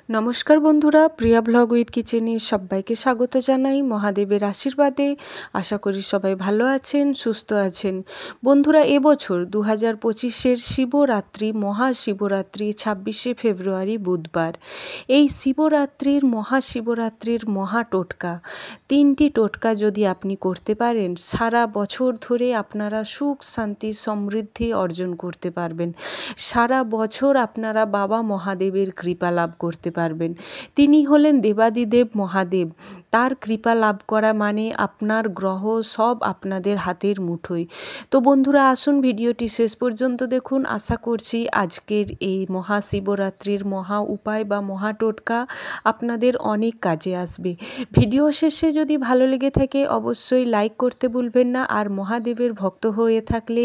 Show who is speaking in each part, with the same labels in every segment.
Speaker 1: নমস্কার বন্ধুরা, প্রিয়া blog with কিচেনে সবাইকে স্বাগত জানাই মহাদেবের আশীর্বাদে। আশা করি সবাই ভালো আছেন, সুস্থ আছেন। বন্ধুরা, এবছর 2025-এর শিবরাত্রি, মহাশিবরাত্রি 26শে ফেব্রুয়ারি বুধবার। এই মহাশিবরাত্রির মহা টোটকা, 3টি টোটকা যদি আপনি করতে পারেন, সারা বছর ধরে আপনারা সুখ শান্তি সমৃদ্ধি অর্জন করতে পারবেন। সারা বছর আপনারা বাবা মহাদেবের কৃপা লাভ করতে পারবেন। তিনি হলেন দেবাদিদেব মহাদেব। তার কৃপা লাভ করা মানে আপনার গ্রহ সব আপনাদের হাতের মুঠোয়। তো বন্ধুরা, আসুন ভিডিওটি শেষ পর্যন্ত দেখুন। আশা করছি আজকের এই মহাশিবরাত্রির মহা উপায় বা মহা টোটকা আপনাদের অনেক কাজে আসবে। ভিডিও শেষে যদি ভালো লেগে থাকে অবশ্যই লাইক করতে ভুলবেন না, আর মহাদেবের ভক্ত হয়ে থাকলে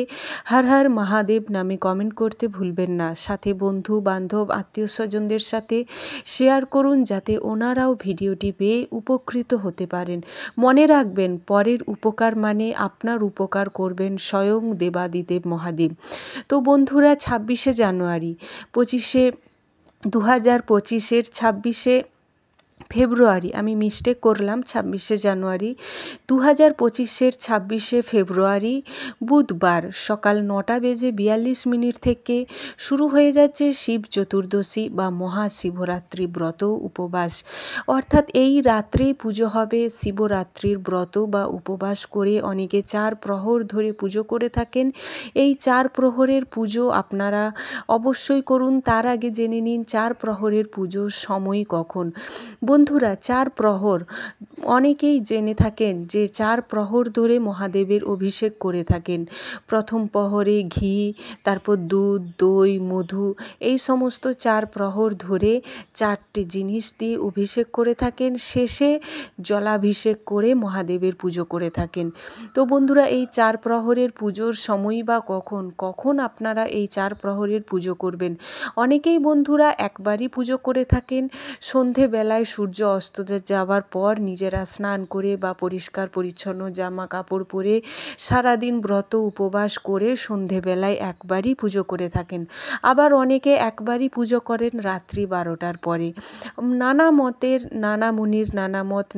Speaker 1: হর হর মহাদেব নামে কমেন্ট করতে ভুলবেন না। সাথে বন্ধু বান্ধব আত্মীয় স্বজনদের সাথে শেয়ার করুন, যাতে ওনারাও ভিডিওটি পেয়ে উপকৃত হতে পারেন। মনে রাখবেন, পরের উপকার মানে আপনার উপকার করবেন স্বয়ং দেবাদিদেব মহাদেব। তো বন্ধুরা, 26শে জানুয়ারি 2025-এর 26শে ফেব্রুয়ারি, আমি মিস্টেক করলাম, 26শে জানুয়ারি 2025-এর 26শে ফেব্রুয়ারি বুধবার সকাল 9:42 থেকে শুরু হয়ে যাচ্ছে শিব চতুর্দশী বা মহাশিবরাত্রি ব্রত উপবাস। অর্থাৎ এই রাত্রে পুজো হবে। শিবরাত্রির ব্রত বা উপবাস করে অনেকে 4 প্রহর ধরে পুজো করে থাকেন। এই 4 প্রহরের পুজো আপনারা অবশ্যই করুন। তার আগে জেনে নিন 4 প্রহরের পুজোর সময় কখন। বন্ধুরা, 4 প্রহর অনেকেই জেনে থাকেন যে 4 প্রহর ধরে মহাদেবের অভিষেক করে থাকেন। প্রথম প্রহরে ঘি, তারপর দুধ, দই, মধু, এই সমস্ত 4 প্রহর ধরে 4টি জিনিস দিয়ে অভিষেক করে থাকেন। শেষে জলাভিষেক করে মহাদেবের পুজো করে থাকেন। তো বন্ধুরা, এই 4 প্রহরের পুজোর সময় বা কখন আপনারা এই 4 প্রহরের পুজো করবেন। অনেকেই বন্ধুরা একবারই পুজো করে থাকেন। সন্ধেবেলায় সূর্য অস্ত যাওয়ার পর নিজেরা স্নান করে বা পরিষ্কার পরিচ্ছন্ন জামা কাপড় পরে সারাদিন ব্রত উপবাস করে সন্ধেবেলায় একবারই পুজো করে থাকেন। আবার অনেকে একবারই পুজো করেন রাত্রি 12টার পরে। নানা মতের, নানা মুনির নানা মত,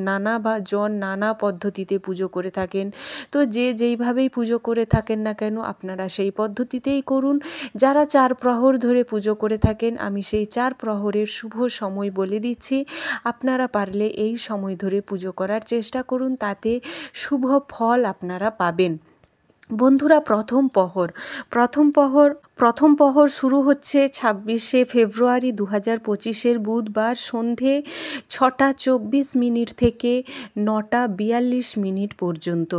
Speaker 1: নানা পদ্ধতিতে পুজো করে থাকেন। তো যে যেইভাবেই পুজো করে থাকেন না কেন, আপনারা সেই পদ্ধতিতেই করুন। যারা 4 প্রহর ধরে পুজো করে থাকেন, আমি সেই 4 প্রহরের শুভ সময় বলে দিচ্ছি। আপনারা পারলে এই সময় ধরে পুজো করার চেষ্টা করুন, তাতে শুভ ফল আপনারা পাবেন। বন্ধুরা, প্রথম প্রহর শুরু হচ্ছে 26শে ফেব্রুয়ারি 2025-এর বুধবার সন্ধে 6:24 থেকে 9:42 পর্যন্ত,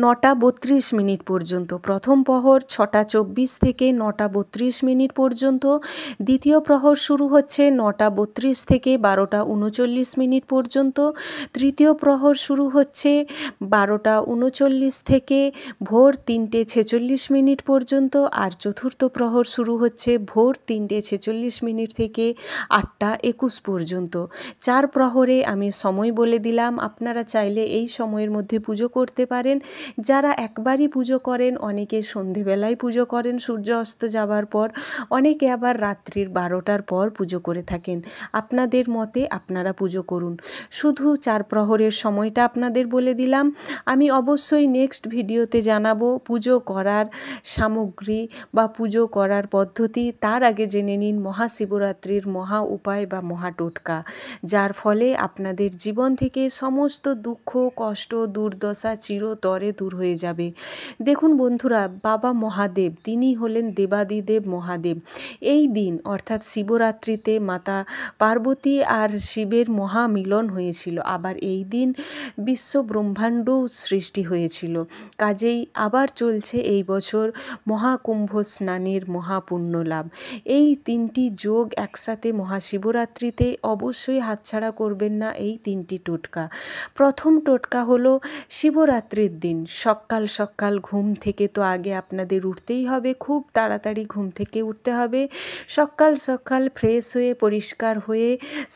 Speaker 1: 9:32 পর্যন্ত। প্রথম প্রহর 6:24 থেকে 9:32 পর্যন্ত। দ্বিতীয় প্রহর শুরু হচ্ছে 9:32 থেকে 12:39 পর্যন্ত। তৃতীয় প্রহর শুরু হচ্ছে 12:39 থেকে ভোর 3:46 পর্যন্ত। আর চতুর্থ প্রহর শুরু হচ্ছে ভোর 3:46 থেকে 8:21 পর্যন্ত। 4 প্রহরে আমি সময় বলে দিলাম। আপনারা চাইলে এই সময়ের মধ্যে পুজো করতে পারেন। যারা একবারই পুজো করেন, অনেকে সন্ধেবেলায় পুজো করেন সূর্য অস্ত যাওয়ার পর, অনেকে আবার রাত্রির 12টার পর পুজো করে থাকেন। আপনাদের মতে আপনারা পুজো করুন। শুধু 4 প্রহরের সময়টা আপনাদের বলে দিলাম। আমি অবশ্যই নেক্সট ভিডিওতে জানাবো পুজো করার সামগ্রী বা পুজো করার পদ্ধতি। তার আগে জেনে নিন মহাশিবরাত্রির মহা উপায় বা মহা টোটকা, যার ফলে আপনাদের জীবন থেকে সমস্ত দুঃখ কষ্ট দুর্দশা চিরতরে দূর হয়ে যাবে। দেখুন বন্ধুরা, বাবা মহাদেব তিনি হলেন দেবাদিদেব মহাদেব। এই দিন অর্থাৎ শিবরাত্রিতে মাতা পার্বতী আর শিবের মহামিলন হয়েছিল। আবার এই দিন বিশ্ব ব্রহ্মাণ্ডও সৃষ্টি হয়েছিল। কাজেই আবার চলছে এই বছর মহাকুম্ভ স্নানের মহাপুণ্য লাভ। এই 3টি যোগ একসাথে মহাশিবরাত্রিতে অবশ্যই হাতছাড়া করবেন না এই 3টি টোটকা। প্রথম টোটকা হলো শিবরাত্রির দিন সকাল সকাল ঘুম থেকে তো আগে আপনাদের উঠতেই হবে, খুব তাড়াতাড়ি ঘুম থেকে উঠতে হবে। সকাল সকাল ফ্রেশ হয়ে পরিষ্কার হয়ে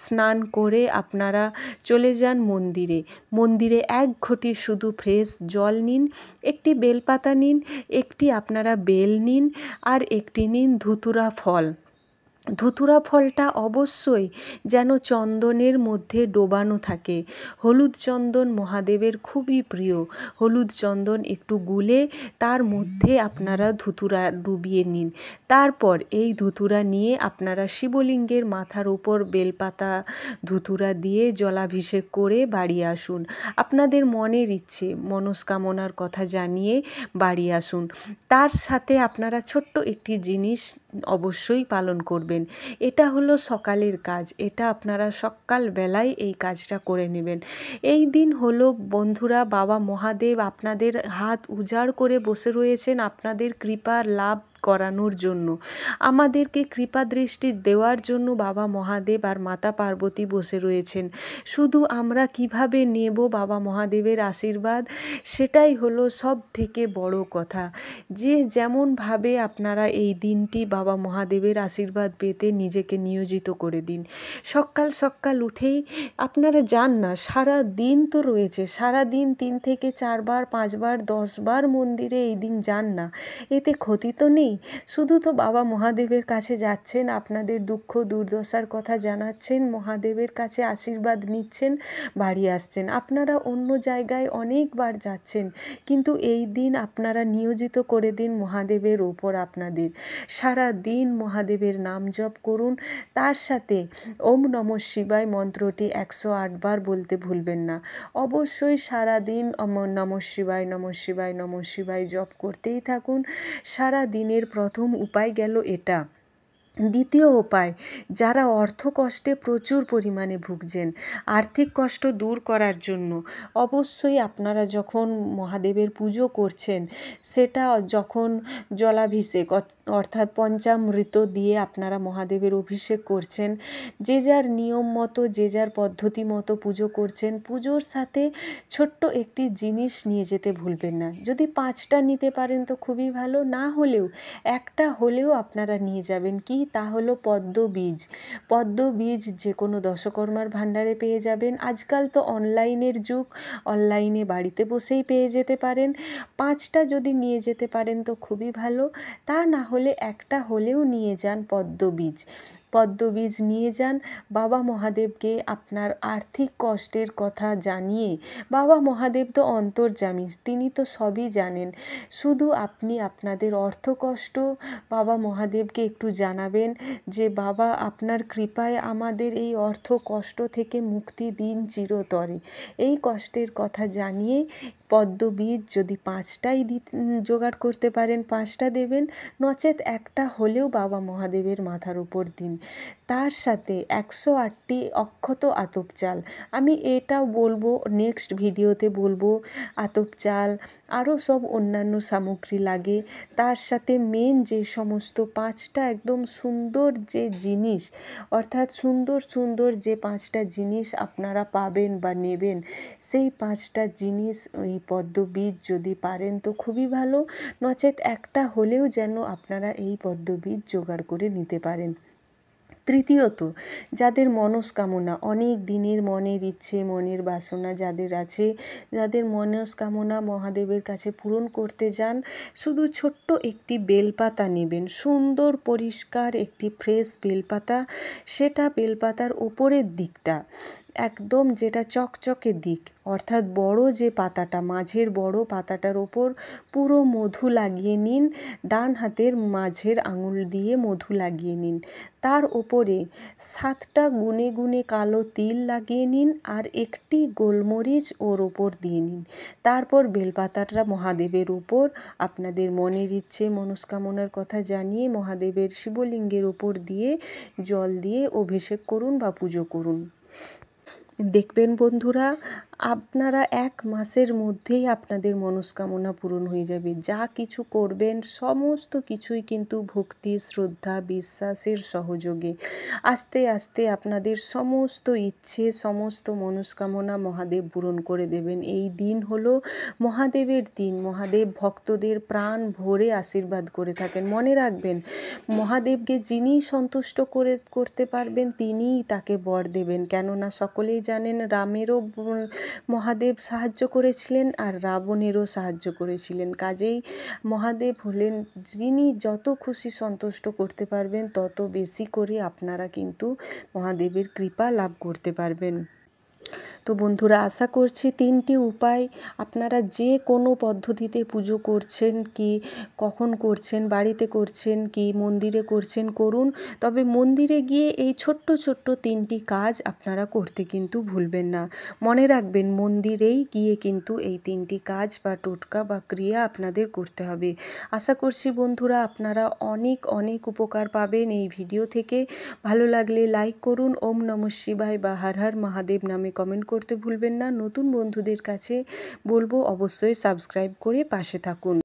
Speaker 1: স্নান করে আপনারা চলে যান মন্দিরে 1 ঘটি শুধু ফ্রেশ জল নিন, একটি বেলপাতা নিন, একটি আপনারা বেল নিন, আর একটি নিন ধুতুরা ফল। ধুতুরা ফলটা অবশ্যই যেন চন্দনের মধ্যে ডোবানো থাকে। হলুদ চন্দন মহাদেবের খুবই প্রিয়। হলুদ চন্দন একটু গুলে তার মধ্যে আপনারা ধুতুরা ডুবিয়ে নিন। তারপর এই ধুতুরা নিয়ে আপনারা শিবলিঙ্গের মাথার উপর বেলপাতা ধুতুরা দিয়ে জলাভিষেক করে বাড়ি আসুন। আপনাদের মনের ইচ্ছে মনস্কামনার কথা জানিয়ে বাড়ি আসুন। তার সাথে আপনারা ছোট্ট একটি জিনিস অবশ্যই পালন করবেন। এটা হলো সকালের কাজ, এটা আপনারা সকালবেলায় এই কাজটা করে নেবেন। এই দিন হলো বন্ধুরা বাবা মহাদেব আপনাদের হাত উজাড় করে বসে রয়েছেন আপনাদের কৃপা লাভ করানোর জন্য, আমাদেরকে কৃপা দৃষ্টি দেওয়ার জন্য বাবা মহাদেব আর মাতা পার্বতী বসে রয়েছেন। শুধু আমরা কিভাবে নেব বাবা মহাদেবের আশীর্বাদ, সেটাই হলো সব থেকে বড় কথা। যে যেমনভাবে আপনারা এই দিনটি বাবা মহাদেবের আশীর্বাদ পেতে নিজেকে নিয়োজিত করে দিন। সকাল সকাল উঠেই আপনারা যান না, সারা দিন তো রয়েছে, সারা দিন 3 থেকে 4 বার 5 বার 10 বার মন্দিরে এই দিন যান না, এতে ক্ষতি তো নেই। শুধু তো বাবা মহাদেবের কাছে যাচ্ছেন, আপনাদের দুঃখ দুর্দশার কথা জানাচ্ছেন, মহাদেবের কাছে আশীর্বাদ নিচ্ছেন, বাড়ি আসছেন। আপনারা অন্য জায়গায় অনেকবার যাচ্ছেন, কিন্তু এই দিন আপনারা নিয়োজিত করে দিন মহাদেবের ওপর আপনাদের। সারা দিন মহাদেবের নাম জপ করুন, তার সাথে ওম নমঃ শিবায় মন্ত্রটি 108 বার বলতে ভুলবেন না। অবশ্যই সারা দিন নমঃ শিবায় নমঃ শিবায় নমঃ শিবায় জপ করতেই থাকুন। সারা দিনের প্রথম উপায় গেল এটা। দ্বিতীয় উপায়, যারা অর্থ কষ্টে প্রচুর পরিমাণে ভুগছেন, আর্থিক কষ্ট দূর করার জন্য অবশ্যই আপনারা যখন মহাদেবের পুজো করছেন, সেটা যখন জলাভিষেক অর্থাৎ পঞ্চামৃত দিয়ে আপনারা মহাদেবের অভিষেক করছেন, যে যার নিয়ম মতো যে যার পদ্ধতি মতো পুজো করছেন, পুজোর সাথে ছোট্ট একটি জিনিস নিয়ে যেতে ভুলবেন না। যদি 5টা নিতে পারেন তো খুবই ভালো, না হলেও একটা হলেও আপনারা নিয়ে যাবেন। কি তা হলো পদ্ম বীজ। পদ্ম বীজ যে কোনো দশকর্মার ভাণ্ডারে পেয়ে যাবেন। আজকাল তো অনলাইনের যুগ, অনলাইনে বাড়িতে বসেই পেয়ে যেতে পারেন। 5টা যদি নিয়ে যেতে পারেন তো খুবই ভালো, তা না হলে একটা হলেও নিয়ে যান পদ্ম বীজ। পদ্ম বীজ নিয়ে যান, বাবা মহাদেবকে আপনার আর্থিক কষ্টের কথা জানিয়ে, বাবা মহাদেব তো অন্তর্যামী, তিনি তো সবই জানেন। শুধু আপনি আপনাদের অর্থ কষ্ট বাবা মহাদেবকে একটু জানাবেন যে বাবা আপনার কৃপায় আমাদের এই অর্থ কষ্ট থেকে মুক্তি দিন চিরতরে। এই কষ্টের কথা জানিয়ে পদ্ম বীজ যদি 5টাই জোগাড় করতে পারেন 5টা দেবেন, নচেত একটা হলেও বাবা মহাদেবের মাথার উপর দিন। তার সাথে 108টি অক্ষত আতপ চাল, আমি এটাও বলবো নেক্সট ভিডিওতে বলবো। আতপ চাল আরও সব অন্যান্য সামগ্রী লাগে, তার সাথে মেন যে সমস্ত 5টা একদম সুন্দর যে জিনিস, অর্থাৎ সুন্দর সুন্দর যে 5টা জিনিস আপনারা পাবেন বা নেবেন, সেই 5টা জিনিস ওই পদ্ম বীজ যদি পারেন তো খুবই ভালো, নচেত একটা হলেও যেন আপনারা এই পদ্ম বীজ জোগাড় করে নিতে পারেন। তৃতীয়ত, যাদের মনস্কামনা, অনেক দিনের মনের ইচ্ছে মনের বাসনা যাদের আছে, যাদের মনস্কামনা মহাদেবের কাছে পূরণ করতে যান, শুধু ছোট্ট একটি বেলপাতা নেবেন, সুন্দর পরিষ্কার একটি ফ্রেশ বেলপাতা। সেটা বেলপাতার ওপরের দিকটা একদম যেটা চকচকে দিক, অর্থাৎ বড় যে পাতাটা, মাঝের বড় পাতাটার ওপর পুরো মধু লাগিয়ে নিন। ডান হাতের মাঝের আঙুল দিয়ে মধু লাগিয়ে নিন। তার ওপরে 7টা গুনে গুনে কালো তিল লাগিয়ে নিন, আর একটি গোলমরিচ ওর ওপর দিয়ে নিন। তারপর বেলপাতাটা মহাদেবের উপর আপনাদের মনের ইচ্ছে মনস্কামনার কথা জানিয়ে মহাদেবের শিবলিঙ্গের ওপর দিয়ে জল দিয়ে অভিষেক করুন বা পুজো করুন। দেখবেন বন্ধুরা, আপনারা 1 মাসের মধ্যেই আপনাদের মনস্কামনা পূরণ হয়ে যাবে। যা কিছু করবেন সমস্ত কিছুই কিন্তু ভক্তি শ্রদ্ধা বিশ্বাসের সহযোগে আস্তে আস্তে আপনাদের সমস্ত ইচ্ছে সমস্ত মনস্কামনা মহাদেব পূরণ করে দেবেন। এই দিন হলো মহাদেবের দিন, মহাদেব ভক্তদের প্রাণ ভরে আশীর্বাদ করে থাকেন। মনে রাখবেন, মহাদেবকে যিনি সন্তুষ্ট করতে পারবেন তিনিই তাকে বর দেবেন। কেননা সকলেই জানেন রামেরও মহাদেব সাহায্য করেছিলেন আর রাবণেরও সাহায্য করেছিলেন। কাজেই মহাদেব হলেন যিনি যত খুশি সন্তুষ্ট করতে পারবেন তত বেশি করে আপনারা কিন্তু মহাদেবের কৃপা লাভ করতে পারবেন। তো বন্ধুরা, আশা করছি 3টি উপায় আপনারা যে কোনো পদ্ধতিতে পুজো করছেন কি কখন করছেন, বাড়িতে করছেন কি মন্দিরে করছেন, করুন। তবে মন্দিরে গিয়ে এই ছোট্ট ছোট্ট 3টি কাজ আপনারা করতে কিন্তু ভুলবেন না। মনে রাখবেন, মন্দিরেই গিয়ে কিন্তু এই 3টি কাজ বা টোটকা বা ক্রিয়া আপনাদের করতে হবে। আশা করছি বন্ধুরা আপনারা অনেক অনেক উপকার পাবেন এই ভিডিও থেকে। ভালো লাগলে লাইক করুন, ওম নমঃ শিবায় বা হর হর মহাদেব নামে কমেন্ট করতে ভুলবেন না। নতুন বন্ধুদের কাছে বলবো অবশ্যই সাবস্ক্রাইব করে পাশে থাকুন।